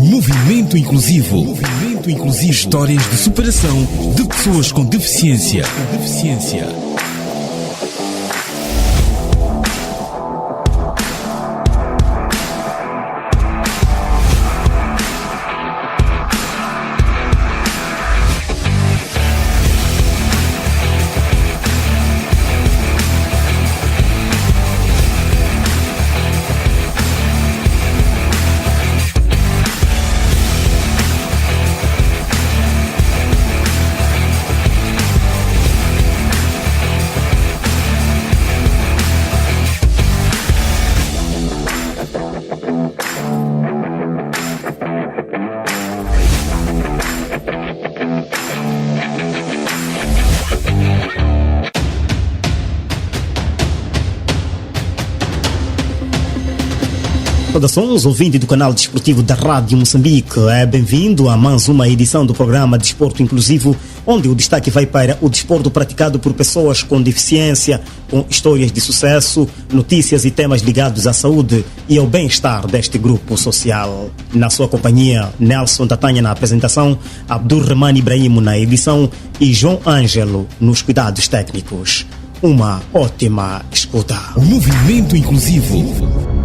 Movimento Inclusivo. Movimento Inclusivo. Histórias de superação de pessoas com deficiência. Saudações, ouvinte do canal desportivo da Rádio Moçambique. Bem-vindo a mais uma edição do programa Desporto Inclusivo, onde o destaque vai para o desporto praticado por pessoas com deficiência, com histórias de sucesso, notícias e temas ligados à saúde e ao bem-estar deste grupo social. Na sua companhia, Nelson Tatanha na apresentação, Abdurrahman Ibrahim na edição e João Ângelo nos cuidados técnicos. Uma ótima escuta. O Movimento Inclusivo.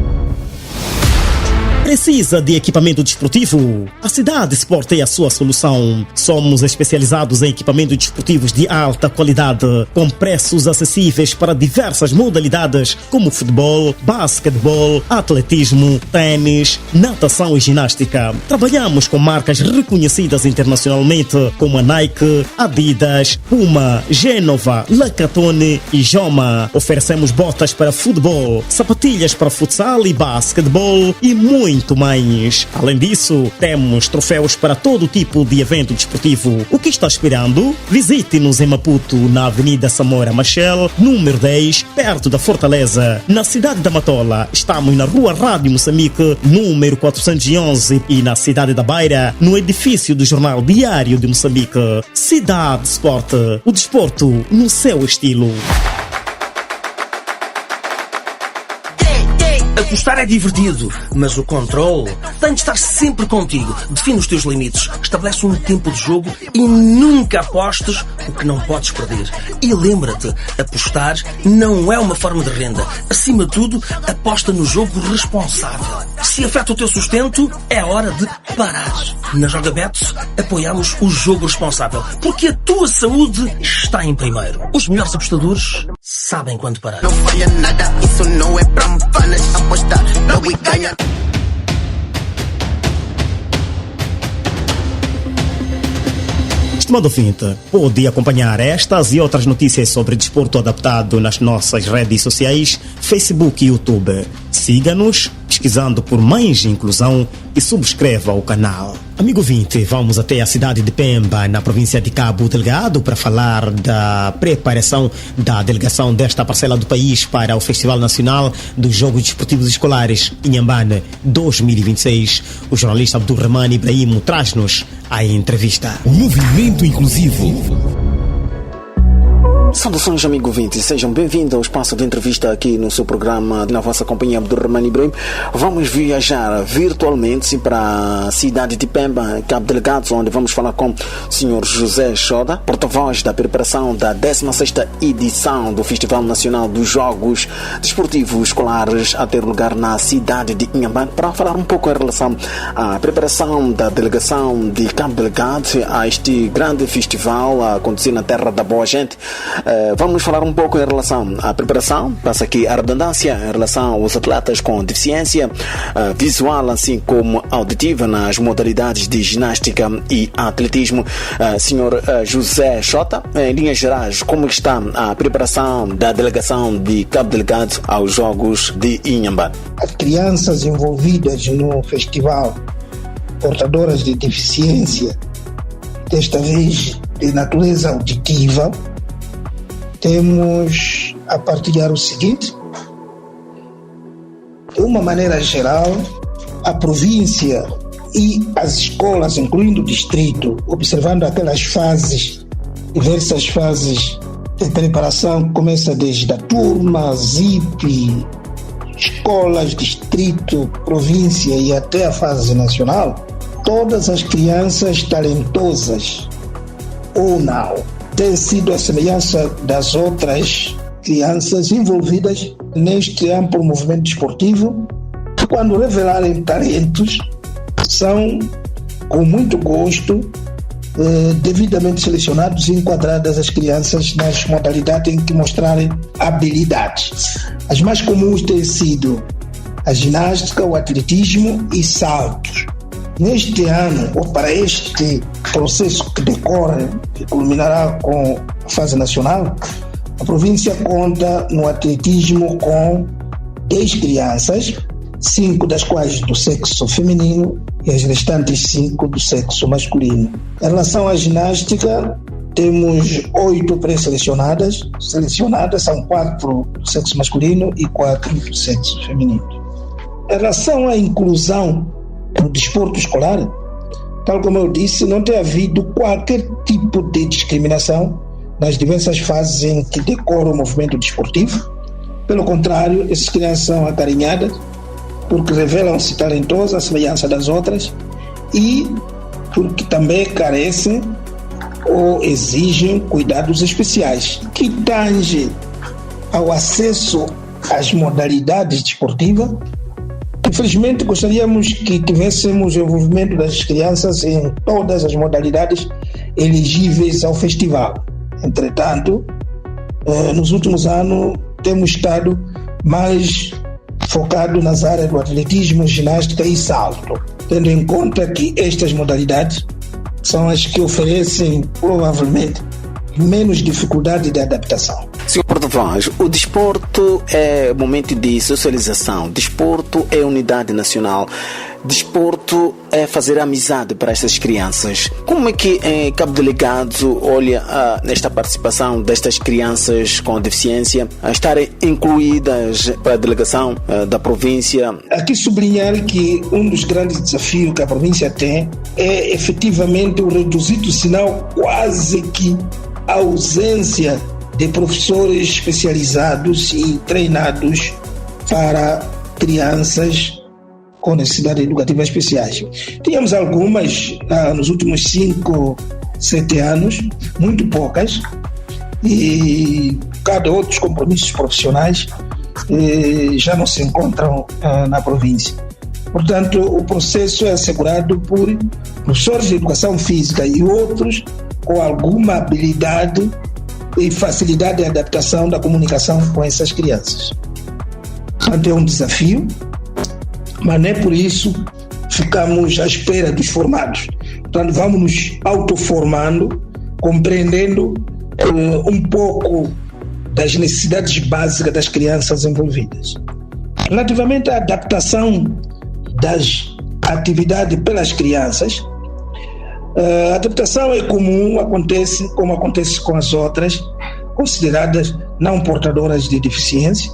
Precisa de equipamento desportivo? A Cidade Sport é a sua solução. Somos especializados em equipamentos desportivos de alta qualidade, com preços acessíveis para diversas modalidades, como futebol, basquetebol, atletismo, tênis, natação e ginástica. Trabalhamos com marcas reconhecidas internacionalmente, como a Nike, Adidas, Puma, Genova, Lacatone e Joma. Oferecemos botas para futebol, sapatilhas para futsal e basquetebol e muito mais. Além disso, temos troféus para todo tipo de evento desportivo. O que está esperando? Visite-nos em Maputo, na Avenida Samora Machel, número 10, perto da Fortaleza. Na cidade da Matola, estamos na Rua Rádio Moçambique, número 411, e na cidade da Beira, no edifício do Jornal Diário de Moçambique. Cidade Sport, o desporto no seu estilo. Apostar é divertido, mas o controle tem de estar sempre contigo. Define os teus limites, estabelece um tempo de jogo e nunca apostes o que não podes perder. E lembra-te, apostar não é uma forma de renda. Acima de tudo, aposta no jogo responsável. Se afeta o teu sustento, é hora de parar. Na Jogabets, apoiamos o jogo responsável, porque a tua saúde está em primeiro. Os melhores apostadores sabem quando parar. Não falha nada, isso não é para fanas. Apostar, não me ganha. Estimado ouvinte, pode acompanhar estas e outras notícias sobre desporto adaptado nas nossas redes sociais, Facebook e YouTube. Siga-nos pesquisando por Mais Inclusão e subscreva o canal. Amigo ouvinte, vamos até a cidade de Pemba, na província de Cabo Delgado, para falar da preparação da delegação desta parcela do país para o Festival Nacional dos Jogos Desportivos Escolares Inhambane 2026. O jornalista Abdurrahman Ibrahim traz-nos a entrevista. O Movimento Inclusivo. Saudações, amigo ouvinte, sejam bem-vindos ao espaço de entrevista aqui no seu programa, na vossa companhia Abdurrahman Ibrahim. Vamos viajar virtualmente para a cidade de Pemba, Cabo Delgado, onde vamos falar com o Sr. José Choda, porta-voz da preparação da 16ª edição do Festival Nacional dos Jogos Desportivos Escolares a ter lugar na cidade de Inhambane, para falar um pouco em relação à preparação da delegação de Cabo Delgado a este grande festival a acontecer na terra da boa gente. Vamos falar um pouco em relação à preparação, passa aqui a redundância, em relação aos atletas com deficiência visual, assim como auditiva, nas modalidades de ginástica e atletismo. Senhor José Chota, em linhas gerais, como está a preparação da delegação de Cabo Delgado aos Jogos de Inhambane? As crianças envolvidas no festival, portadoras de deficiência, desta vez de natureza auditiva, temos a partilhar o seguinte: de uma maneira geral, a província e as escolas, incluindo o distrito, observando aquelas fases, diversas fases de preparação, que começa desde a turma, ZIP, escolas, distrito, província e até a fase nacional, todas as crianças talentosas ou não têm sido a semelhança das outras crianças envolvidas neste amplo movimento desportivo. Quando revelarem talentos, são com muito gosto devidamente selecionados e enquadradas as crianças nas modalidades em que mostrarem habilidades. As mais comuns têm sido a ginástica, o atletismo e saltos. Neste ano, ou para este processo que decorre e culminará com a fase nacional, a província conta no atletismo com 10 crianças, 5 das quais do sexo feminino e as restantes 5 do sexo masculino. Em relação à ginástica, temos 8 pré-selecionadas, são 4 do sexo masculino e 4 do sexo feminino. Em relação à inclusão no desporto escolar, tal como eu disse, não tem havido qualquer tipo de discriminação nas diversas fases em que decorre o movimento desportivo. Pelo contrário, essas crianças são acarinhadas porque revelam-se talentosas à semelhança das outras e porque também carecem ou exigem cuidados especiais. Que tange ao acesso às modalidades desportivas, infelizmente gostaríamos que tivéssemos o envolvimento das crianças em todas as modalidades elegíveis ao festival. Entretanto, nos últimos anos temos estado mais focado nas áreas do atletismo, ginástica e salto, tendo em conta que estas modalidades são as que oferecem provavelmente menos dificuldade de adaptação. Senhor Porta-Voz, o desporto é momento de socialização, desporto é unidade nacional, desporto é fazer amizade para essas crianças. Como é que Cabo Delgado olha nesta participação destas crianças com deficiência a estarem incluídas para a delegação da província? Aqui sublinhar que um dos grandes desafios que a província tem é efetivamente o reduzido, sinal quase que a ausência de professores especializados e treinados para crianças com necessidades educativas especiais. Tínhamos algumas nos últimos 5, 7 anos, muito poucas, e cada outros compromissos profissionais já não se encontram na província. Portanto, o processo é assegurado por professores de educação física e outros com alguma habilidade e facilidade de adaptação da comunicação com essas crianças. Portanto, é um desafio, mas não é por isso ficamos à espera dos formados. Portanto, vamos nos autoformando, compreendendo um pouco das necessidades básicas das crianças envolvidas. Relativamente à adaptação das atividades pelas crianças, a adaptação é comum, acontece como acontece com as outras, consideradas não portadoras de deficiência.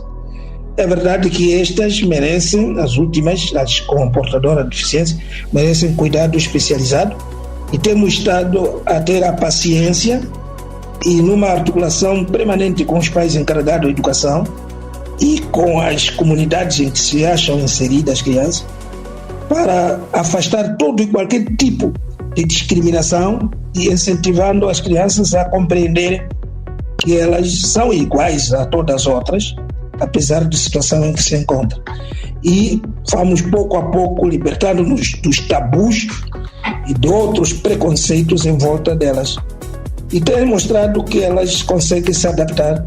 É verdade que estas merecem, as últimas, as com portadora de deficiência, merecem cuidado especializado e temos estado a ter a paciência e numa articulação permanente com os pais encarregados da educação e com as comunidades em que se acham inseridas as crianças para afastar todo e qualquer tipo de discriminação e incentivando as crianças a compreenderem que elas são iguais a todas as outras, apesar da situação em que se encontram. E vamos pouco a pouco libertando-nos dos tabus e de outros preconceitos em volta delas. E tem mostrado que elas conseguem se adaptar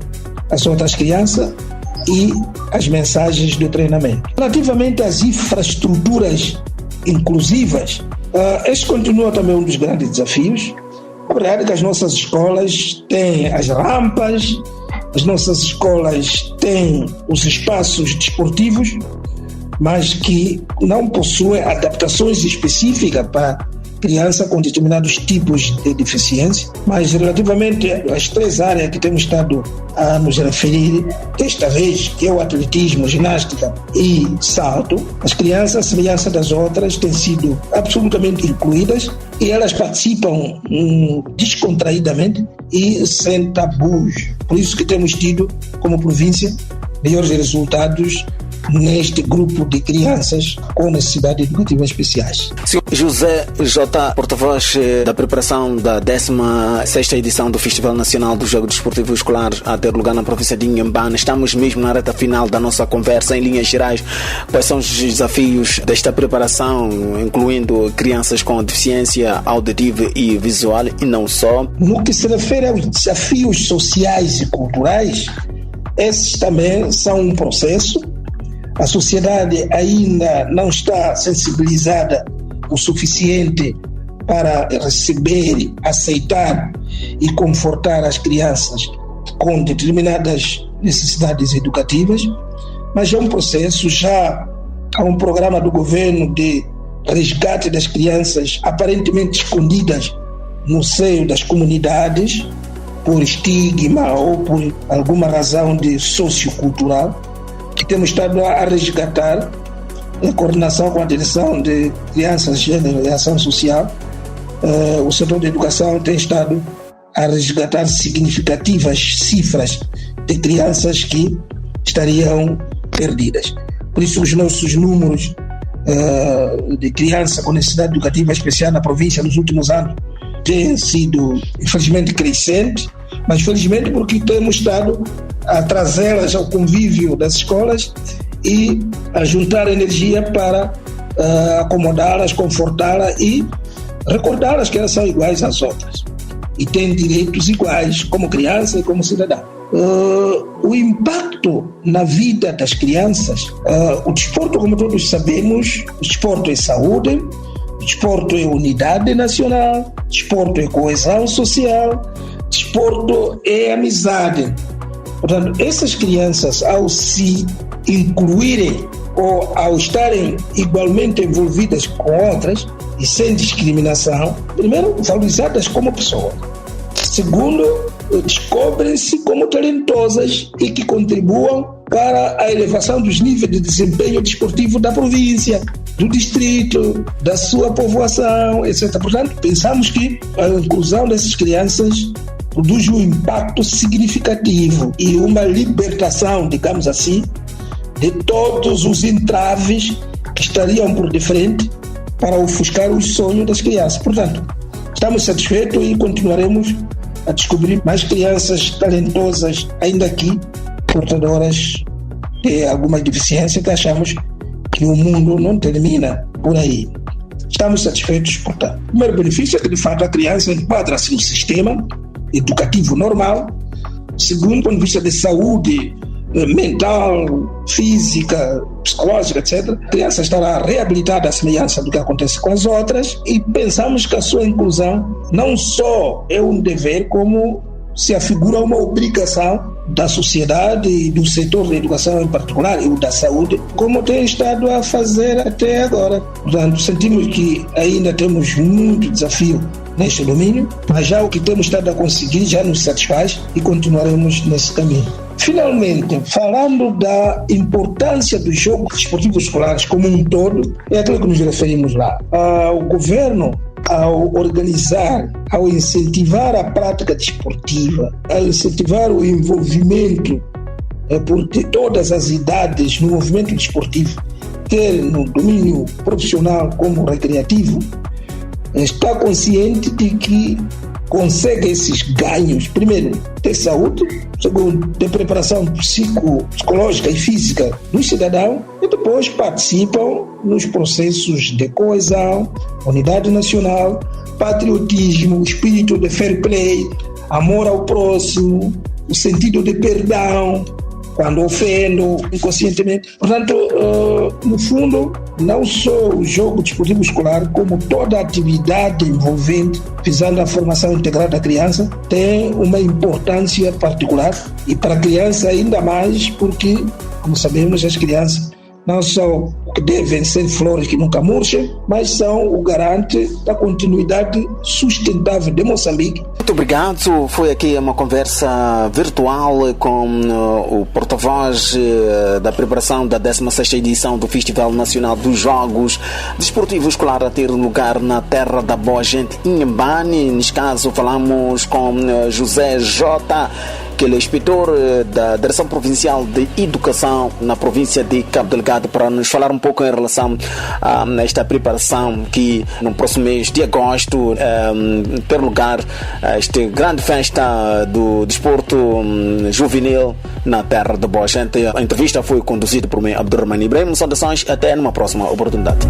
às outras crianças e às mensagens do treinamento. Relativamente às infraestruturas inclusivas, este continua também um dos grandes desafios. A verdade é que as nossas escolas têm as rampas, as nossas escolas têm os espaços desportivos, mas que não possuem adaptações específicas para criança com determinados tipos de deficiência. Mas relativamente às 3 áreas que temos estado a nos referir, desta vez, que é o atletismo, ginástica e salto, as crianças, à semelhança das outras, têm sido absolutamente incluídas e elas participam descontraídamente e sem tabus. Por isso que temos tido, como província, melhores resultados neste grupo de crianças com necessidades educativas especiais. Senhor José J., porta-voz da preparação da 16ª edição do Festival Nacional do Jogo Desportivo Escolar a ter lugar na província de Inhambane. Estamos mesmo na reta final da nossa conversa. Em linhas gerais, quais são os desafios desta preparação, incluindo crianças com deficiência auditiva e visual e não só? No que se refere aos desafios sociais e culturais, esses também são um processo. A sociedade ainda não está sensibilizada o suficiente para receber, aceitar e confortar as crianças com determinadas necessidades educativas, mas é um processo. Já há um programa do governo de resgate das crianças aparentemente escondidas no seio das comunidades por estigma ou por alguma razão de sociocultural, que temos estado a resgatar em coordenação com a Direção de Crianças, Gênero e Ação Social. O setor da educação tem estado a resgatar significativas cifras de crianças que estariam perdidas. Por isso, os nossos números de criança com necessidade educativa especial na província nos últimos anos têm sido, infelizmente, crescentes, mas felizmente porque temos estado a trazê-las ao convívio das escolas e a juntar energia para acomodá-las, confortá-las e recordá-las que elas são iguais às outras e têm direitos iguais como criança e como cidadão. O impacto na vida das crianças, o desporto, como todos sabemos, o desporto é saúde, o desporto é unidade nacional, o desporto é coesão social, o desporto é amizade. Portanto, essas crianças, ao se incluírem ou ao estarem igualmente envolvidas com outras e sem discriminação, primeiro, valorizadas como pessoas. Segundo, descobrem-se como talentosas e que contribuam para a elevação dos níveis de desempenho desportivo da província, do distrito, da sua povoação, etc. Portanto, pensamos que a inclusão dessas crianças produz um impacto significativo e uma libertação, digamos assim, de todos os entraves que estariam por de frente para ofuscar os sonhos das crianças. Portanto, estamos satisfeitos e continuaremos a descobrir mais crianças talentosas ainda aqui, portadoras de alguma deficiência, que achamos que o mundo não termina por aí. Estamos satisfeitos, portanto. O primeiro benefício é que, de fato, a criança enquadra-se no sistema educativo normal. Segundo, do ponto de vista de saúde mental, física, psicológica, etc., a criança estará reabilitada à semelhança do que acontece com as outras, e pensamos que a sua inclusão não só é um dever, como se afigura uma obrigação da sociedade e do setor da educação em particular, e o da saúde, como tem estado a fazer até agora. Portanto, sentimos que ainda temos muito desafio neste domínio, mas já o que temos estado a conseguir já nos satisfaz e continuaremos nesse caminho. Finalmente, falando da importância dos jogos desportivos escolares como um todo, é aquilo que nos referimos lá. O governo, ao organizar, ao incentivar a prática desportiva, ao incentivar o envolvimento por todas as idades no movimento desportivo, quer no domínio profissional como recreativo, está consciente de que consegue esses ganhos, primeiro, ter saúde, segundo, ter preparação psicológica e física do cidadão, e depois participam nos processos de coesão, unidade nacional, patriotismo, espírito de fair play, amor ao próximo, o sentido de perdão quando ofendo inconscientemente. Portanto, no fundo, não só o jogo desportivo escolar, como toda a atividade envolvente, visando a formação integral da criança, tem uma importância particular, e para a criança ainda mais, porque, como sabemos, as crianças não só devem ser flores que nunca murcham, mas são o garante da continuidade sustentável de Moçambique. Muito obrigado. Foi aqui uma conversa virtual com o porta-voz da preparação da 16ª edição do Festival Nacional dos Jogos Desportivos Escolar a ter lugar na terra da boa gente, Inhambane. Neste caso, falamos com José J. que ele é inspetor da Direção Provincial de Educação na província de Cabo Delgado, para nos falar um pouco em relação a esta preparação que no próximo mês de agosto ter lugar esta grande festa do desporto juvenil na terra de Boa Gente. A entrevista foi conduzida por mim, Abdurrahmane Ibrahim. Saudações, até numa próxima oportunidade.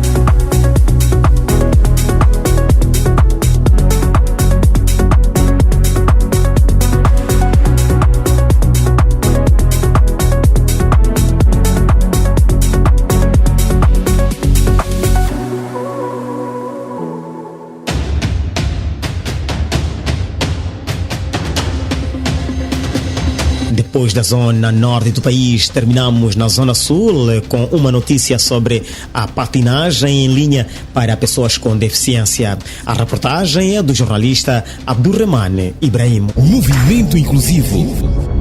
Depois da zona norte do país, terminamos na zona sul com uma notícia sobre a patinagem em linha para pessoas com deficiência. A reportagem é do jornalista Abdurrahmane Ibrahim. O movimento inclusivo.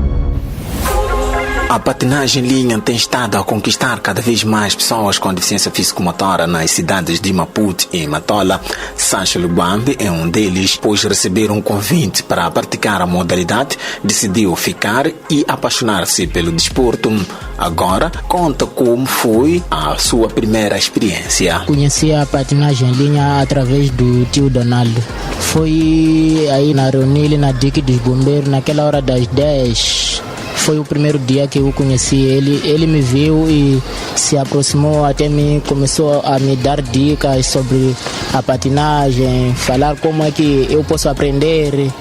A patinagem em linha tem estado a conquistar cada vez mais pessoas com deficiência físico-motora nas cidades de Maputo e Matola. Sancho Lubambe é um deles, pois receber um convite para praticar a modalidade, decidiu ficar e apaixonar-se pelo desporto. Agora conta como foi a sua primeira experiência. Conheci a patinagem em linha através do tio Donaldo. Foi aí na reunião na Dique dos Bombeiros, naquela hora das 10. Foi o primeiro dia que eu conheci ele. Ele me viu e se aproximou até mim, começou a me dar dicas sobre a patinagem, falar como é que eu posso aprender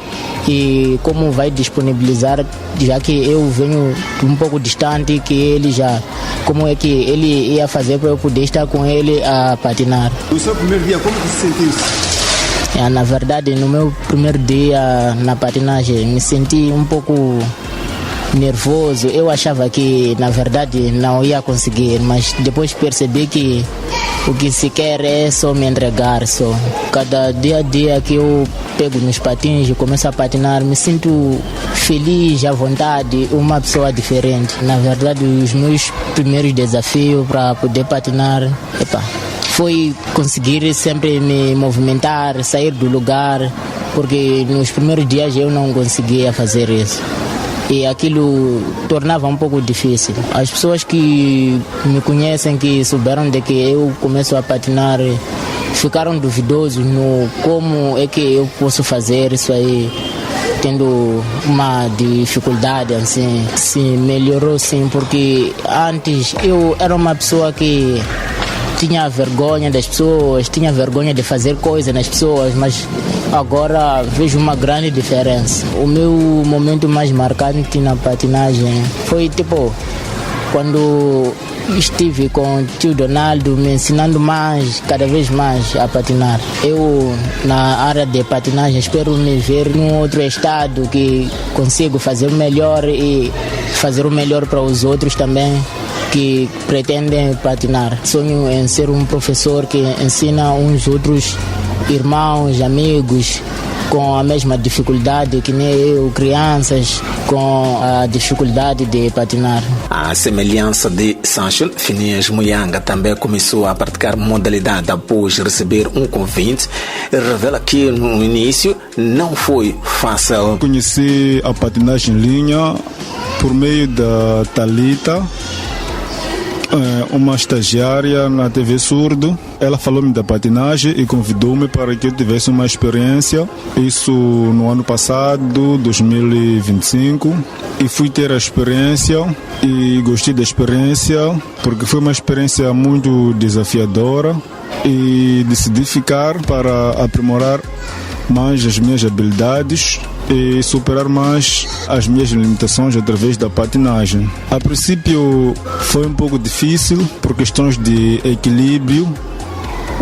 e como vai disponibilizar, já que eu venho um pouco distante, que ele já, como é que ele ia fazer para eu poder estar com ele a patinar. O seu primeiro dia, como você se sentiu? Na verdade, no meu primeiro dia na patinagem, me senti um pouco nervoso. Eu achava que na verdade não ia conseguir, mas depois percebi que o que se quer é só me entregar. Só cada dia a dia que eu pego nos patins e começo a patinar, me sinto feliz, à vontade, uma pessoa diferente. Na verdade, os meus primeiros desafios para poder patinar foi conseguir sempre me movimentar, sair do lugar, porque nos primeiros dias eu não conseguia fazer isso. E aquilo tornava um pouco difícil. As pessoas que me conhecem, que souberam de que eu começo a patinar, ficaram duvidosos no como é que eu posso fazer isso aí, tendo uma dificuldade assim. Sim, melhorou sim, porque antes eu era uma pessoa que tinha vergonha das pessoas, tinha vergonha de fazer coisas nas pessoas, mas agora vejo uma grande diferença. O meu momento mais marcante na patinagem foi quando estive com o tio Donaldo me ensinando mais, cada vez mais a patinar. Eu, na área de patinagem, espero me ver num outro estado que consigo fazer o melhor e fazer o melhor para os outros também que pretendem patinar. Sonho em ser um professor que ensina uns outros irmãos, amigos com a mesma dificuldade que nem eu, crianças com a dificuldade de patinar. A semelhança de Sancho, Phineas Muyanga também começou a praticar modalidade após receber um convite. Ele revela que no início não foi fácil. Conheci a patinagem em linha por meio da Thalita, uma estagiária na TV Surdo. Ela falou-me da patinagem e convidou-me para que eu tivesse uma experiência. Isso no ano passado, 2025. E fui ter a experiência e gostei da experiência porque foi uma experiência muito desafiadora e decidi ficar para aprimorar mais as minhas habilidades e superar mais as minhas limitações através da patinagem. A princípio foi um pouco difícil por questões de equilíbrio.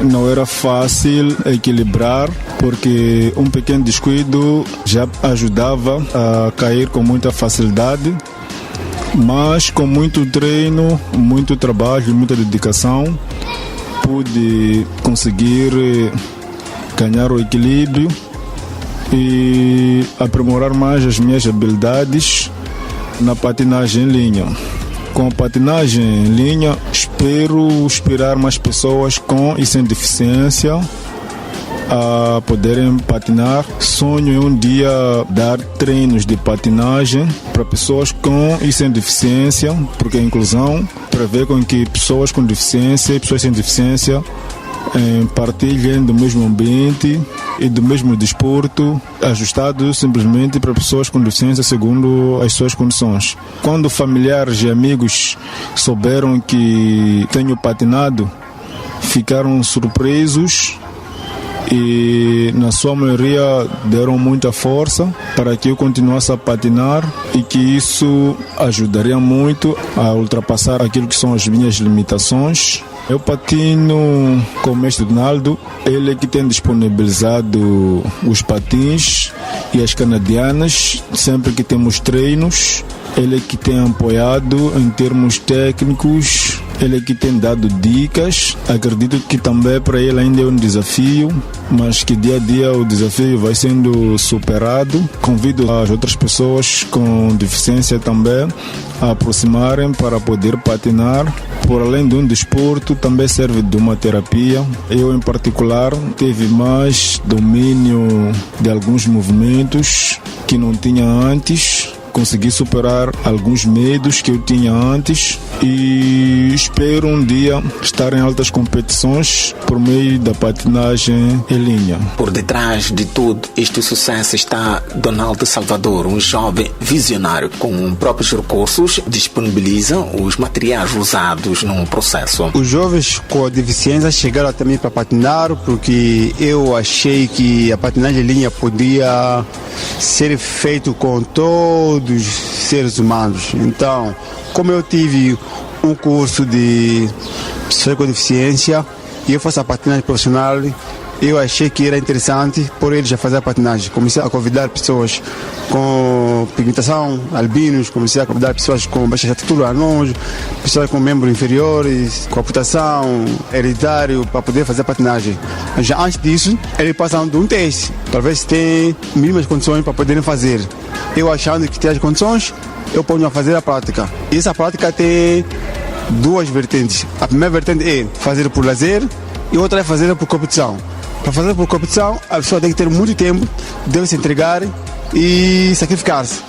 Não era fácil equilibrar porque um pequeno descuido já ajudava a cair com muita facilidade. Mas com muito treino, muito trabalho e muita dedicação, pude conseguir ganhar o equilíbrio e aprimorar mais as minhas habilidades na patinagem em linha. Com a patinagem em linha, espero inspirar mais pessoas com e sem deficiência a poderem patinar. Sonho em um dia dar treinos de patinagem para pessoas com e sem deficiência, porque a inclusão prevê com que pessoas com deficiência e pessoas sem deficiência partilhem do mesmo ambiente e do mesmo desporto, ajustado simplesmente para pessoas com deficiência segundo as suas condições. Quando familiares e amigos souberam que tenho patinado, ficaram surpresos e na sua maioria deram muita força para que eu continuasse a patinar e que isso ajudaria muito a ultrapassar aquilo que são as minhas limitações. Eu patino com o mestre Donaldo, ele é que tem disponibilizado os patins e as canadianas sempre que temos treinos. Ele é que tem apoiado em termos técnicos, ele é que tem dado dicas. Acredito que também para ele ainda é um desafio, mas que dia a dia o desafio vai sendo superado. Convido as outras pessoas com deficiência também a aproximarem para poder patinar. Por além de um desporto, também serve de uma terapia. Eu, em particular, tive mais domínio de alguns movimentos que não tinha antes. Consegui superar alguns medos que eu tinha antes e espero um dia estar em altas competições por meio da patinagem em linha. Por detrás de todo este sucesso está Donaldo Salvador, um jovem visionário com próprios recursos, disponibiliza os materiais usados no processo. Os jovens com deficiência chegaram até mim para patinar porque eu achei que a patinagem em linha podia ser feito com todos os seres humanos. Então, como eu tive um curso de pessoas com deficiência e eu faço a patinagem profissional, eu achei que era interessante por eles já fazer a patinagem. Comecei a convidar pessoas com pigmentação, albinos, comecei a convidar pessoas com baixa estatura, anões, pessoas com membros inferiores, com amputação, hereditário, para poder fazer a patinagem. Já antes disso, eles passam de um teste, talvez tenham mínimas condições para poderem fazer. Eu achando que tem as condições, eu ponho a fazer a prática. E essa prática tem duas vertentes. A primeira vertente é fazer por lazer e outra é fazer por competição. Para fazer por competição, a pessoa tem que ter muito tempo, deve se entregar e sacrificar-se.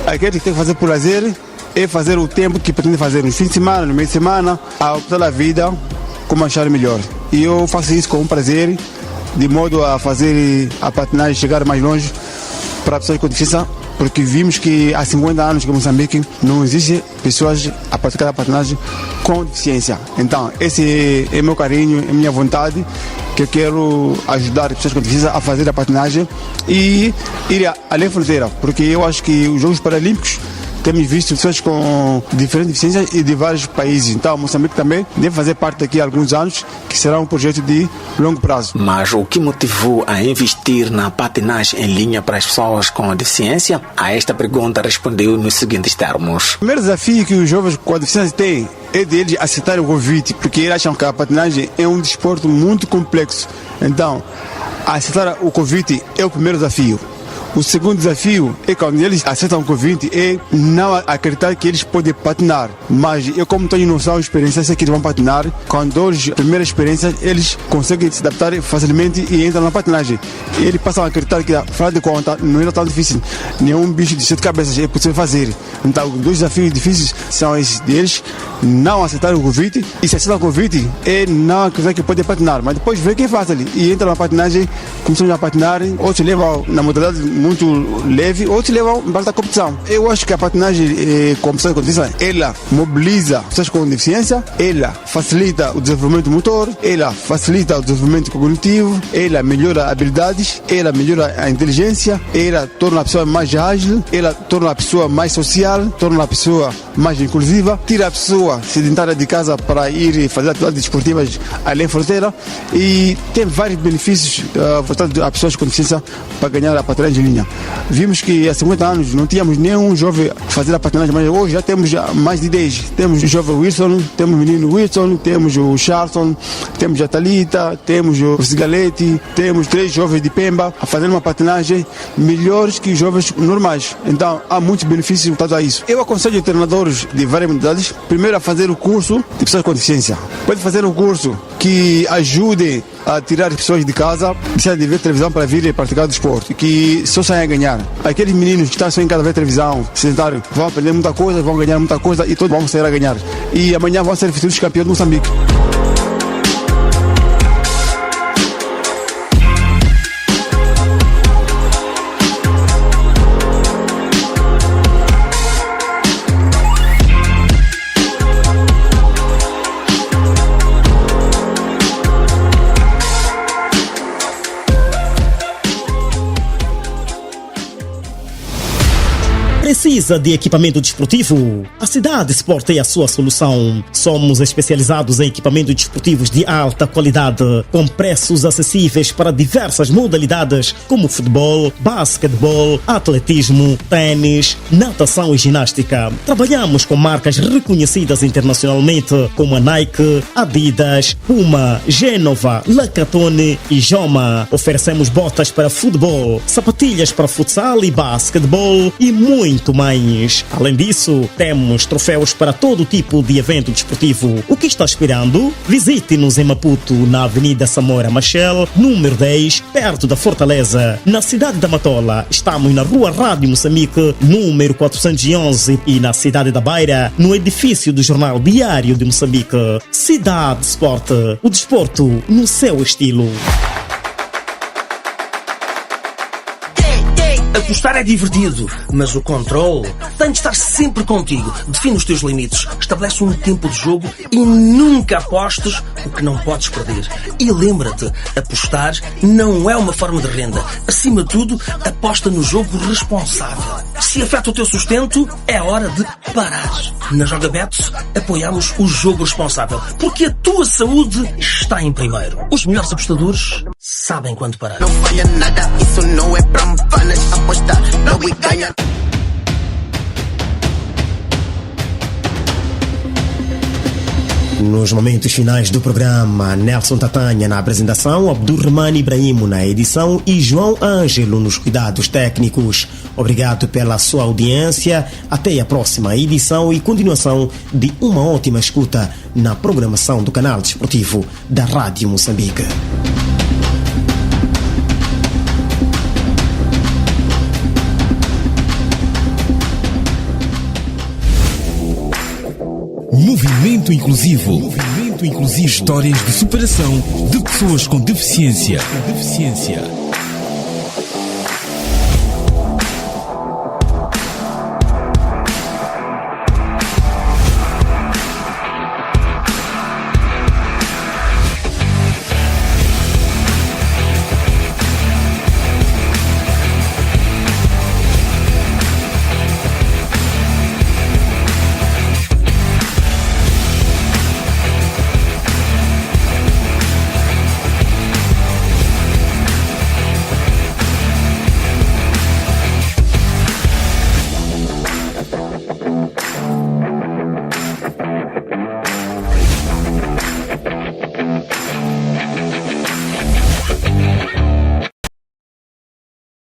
Aquele que tem que fazer por lazer é fazer o tempo que pretende fazer no fim de semana, no meio de semana, a optar a vida como achar melhor. E eu faço isso com um prazer, de modo a fazer a patinagem chegar mais longe para pessoas com deficiência, porque vimos que há 50 anos que em Moçambique não existe pessoas a praticar a patinagem com deficiência. Então, esse é meu carinho, é minha vontade, que eu quero ajudar as pessoas com deficiência a fazer a patinagem e ir além da fronteira, porque eu acho que os Jogos Paralímpicos temos visto pessoas com diferentes deficiências e de vários países. Então, Moçambique também deve fazer parte daqui a alguns anos, que será um projeto de longo prazo. Mas o que motivou a investir na patinagem em linha para as pessoas com deficiência? A esta pergunta respondeu nos seguintes termos. O primeiro desafio que os jovens com deficiência têm é deles aceitarem o convite, porque eles acham que a patinagem é um desporto muito complexo. Então, aceitar o convite é o primeiro desafio. O segundo desafio é quando eles aceitam o convite é não acreditar que eles podem patinar. Mas eu, como tenho noção e experiência, sei que eles vão patinar. Quando eles, a primeira experiência, eles conseguem se adaptar facilmente e entram na patinagem. E eles passam a acreditar que, afinal de contas, não era tão difícil. Nenhum bicho de 7 cabeças é possível fazer. Então, os dois desafios difíceis são esses deles, não aceitar o convite. E se aceitar o convite, é não acreditar que pode patinar. Mas depois vê quem faz ali. E entra na patinagem, começam a patinar, outros levam na modalidade muito leve, outros levam para a competição. Eu acho que a patinagem com pessoas com deficiência, ela mobiliza pessoas com deficiência, ela facilita o desenvolvimento motor, ela facilita o desenvolvimento cognitivo, ela melhora habilidades, ela melhora a inteligência, ela torna a pessoa mais ágil, ela torna a pessoa mais social, torna a pessoa mais inclusiva, tira a pessoa sedentária de casa para ir fazer atividades esportivas além da fronteira e tem vários benefícios voltados a pessoas com deficiência para ganhar a patinagem em linha. Vimos que há 50 anos não tínhamos nenhum jovem fazer a patinagem, mas hoje já temos mais de 10. Temos o jovem Wilson, temos o menino Wilson, temos o Charlton, temos a Thalita, temos o Cigalete, temos 3 jovens de Pemba a fazer uma patinagem melhores que os jovens normais. Então há muitos benefícios voltados a isso. Eu aconselho treinadores de várias modalidades, primeiro a fazer o curso de pessoas com deficiência. Pode fazer um curso que ajude a tirar as pessoas de casa, deixar de ver televisão para vir praticar o desporto, que só saem a ganhar. Aqueles meninos que estão só em casa a ver televisão, se sentarem, vão aprender muita coisa, vão ganhar muita coisa e todos vão sair a ganhar. E amanhã vão ser futuros campeões de Moçambique. Precisa de equipamento desportivo? A Cidade Sport é a sua solução. Somos especializados em equipamentos desportivos de alta qualidade, com preços acessíveis para diversas modalidades, como futebol, basquetebol, atletismo, tênis, natação e ginástica. Trabalhamos com marcas reconhecidas internacionalmente, como a Nike, Adidas, Puma, Genova, Lacatone e Joma. Oferecemos botas para futebol, sapatilhas para futsal e basquetebol e muito mais. Além disso, temos troféus para todo tipo de evento desportivo. O que está esperando? Visite-nos em Maputo, na Avenida Samora Machel, número 10, perto da Fortaleza. Na cidade da Matola, estamos na Rua Rádio Moçambique, número 411, e na cidade da Beira, no edifício do Jornal Diário de Moçambique. Cidade Sport, o desporto no seu estilo. Apostar é divertido, mas o controle tem de estar sempre contigo. Define os teus limites, estabelece um tempo de jogo e nunca apostes o que não podes perder. E lembra-te, apostar não é uma forma de renda. Acima de tudo, aposta no jogo responsável. Se afeta o teu sustento, é hora de parar. Na Jogabets, apoiamos o jogo responsável, porque a tua saúde está em primeiro. Os melhores apostadores sabem quando parar. Não falha nada, isso não é pra fanas. Apostar, não e ganha. Nos momentos finais do programa, Nelson Tatanha na apresentação, Abdurrahman Ibrahim na edição e João Ângelo nos cuidados técnicos. Obrigado pela sua audiência. Até a próxima edição e continuação de uma ótima escuta na programação do canal desportivo da Rádio Moçambique. Movimento Inclusivo. Movimento Inclusivo. Histórias de superação de pessoas com deficiência.